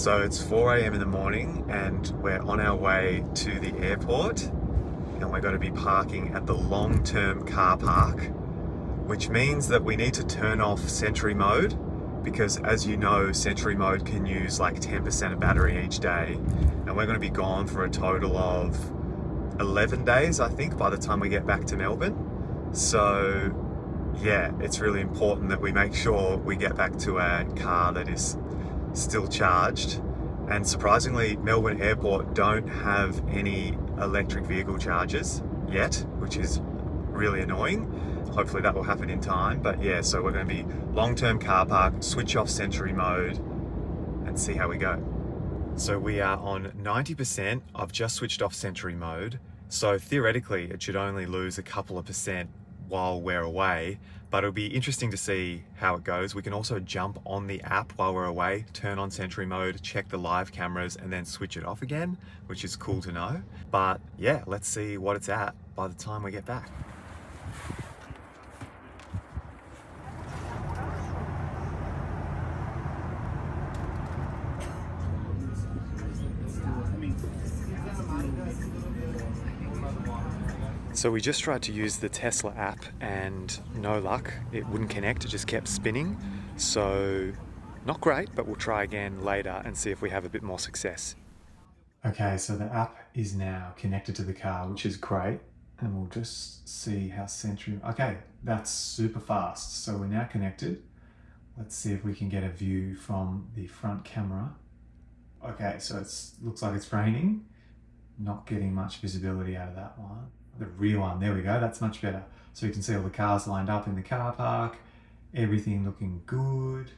So it's 4 a.m. in the morning and we're on our way to the airport, and we're going to be parking at the long-term car park, which means that we need to turn off Sentry Mode, because as you know, Sentry Mode can use like 10% of battery each day, and we're going to be gone for a total of 11 days, I think, by the time we get back to Melbourne. So yeah, it's really important that we make sure we get back to a car that is still charged. And surprisingly, Melbourne Airport don't have any electric vehicle chargers yet, which is really annoying. Hopefully that will happen in time. But yeah, so we're going to be long-term car park, switch off Sentry Mode and see how we go. So we are on 90%. I've just switched off Sentry Mode. So theoretically it should only lose a couple of percent while we're away, but it'll be interesting to see how it goes. We can also jump on the app while we're away, turn on Sentry Mode, check the live cameras and then switch it off again, which is cool to know. But yeah, let's see what it's at by the time we get back. So we just tried to use the Tesla app and no luck, it wouldn't connect, it just kept spinning. So not great, but we'll try again later and see if we have a bit more success. Okay, so the app is now connected to the car, which is great. And we'll just see how Sentry, okay, that's super fast. So we're now connected. Let's see if we can get a view from the front camera. Okay, so it looks like it's raining. Not getting much visibility out of that one. The rear one, there we go, that's much better. So you can see all the cars lined up in the car park, everything looking good.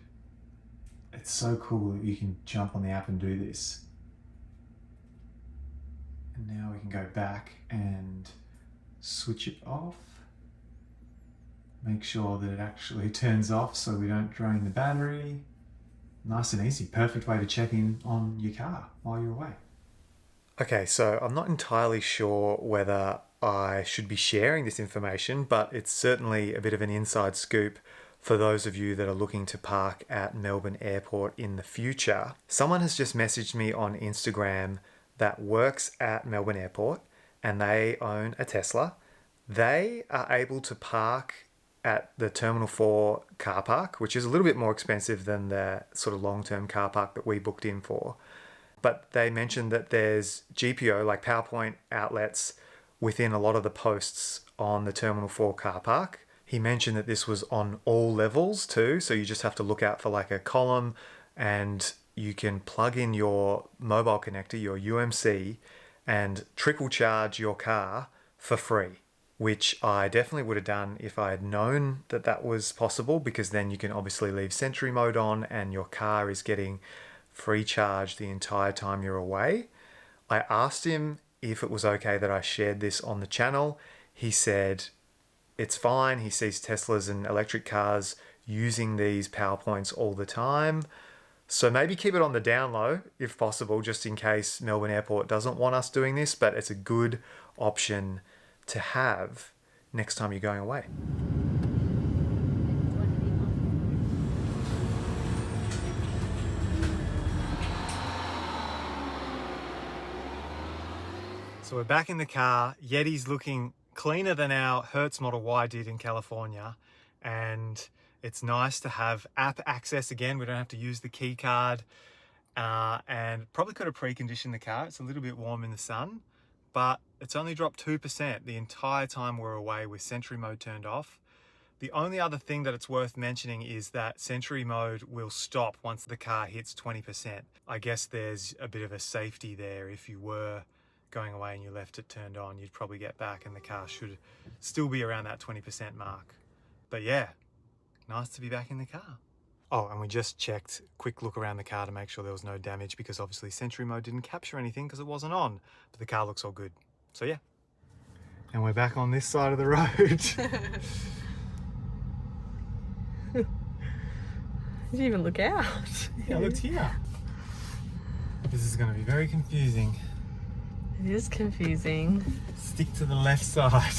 It's so cool that you can jump on the app and do this. And now we can go back and switch it off. Make sure that it actually turns off so we don't drain the battery. Nice and easy, perfect way to check in on your car while you're away. Okay, so I'm not entirely sure whether I should be sharing this information, but it's certainly a bit of an inside scoop for those of you that are looking to park at Melbourne Airport in the future. Someone has just messaged me on Instagram that works at Melbourne Airport and they own a Tesla. They are able to park at the Terminal 4 car park, which is a little bit more expensive than the sort of long-term car park that we booked in for. But they mentioned that there's GPO, like PowerPoint outlets, within a lot of the posts on the Terminal 4 car park. He mentioned that this was on all levels too, so you just have to look out for like a column and you can plug in your mobile connector, your UMC, and trickle charge your car for free, which I definitely would have done if I had known that that was possible, because then you can obviously leave Sentry Mode on and your car is getting free charge the entire time you're away. I asked him if it was okay that I shared this on the channel. He said it's fine. He sees Teslas and electric cars using these PowerPoints all the time. So maybe keep it on the down low if possible, just in case Melbourne Airport doesn't want us doing this, but it's a good option to have next time you're going away. So we're back in the car. Yeti's looking cleaner than our Hertz Model Y did in California. And it's nice to have app access again. We don't have to use the key card. And probably could have preconditioned the car. It's a little bit warm in the sun, but it's only dropped 2% the entire time we're away with Sentry Mode turned off. The only other thing that it's worth mentioning is that Sentry Mode will stop once the car hits 20%. I guess there's a bit of a safety there. If you were going away and you left it turned on, you'd probably get back and the car should still be around that 20% mark. But yeah, nice to be back in the car. Oh, and we just checked, quick look around the car to make sure there was no damage, because obviously Sentry Mode didn't capture anything because it wasn't on, but the car looks all good. So yeah. And we're back on this side of the road. Did you even look out? Yeah, I looked here. This is going to be very confusing. It is confusing. Stick to the left side.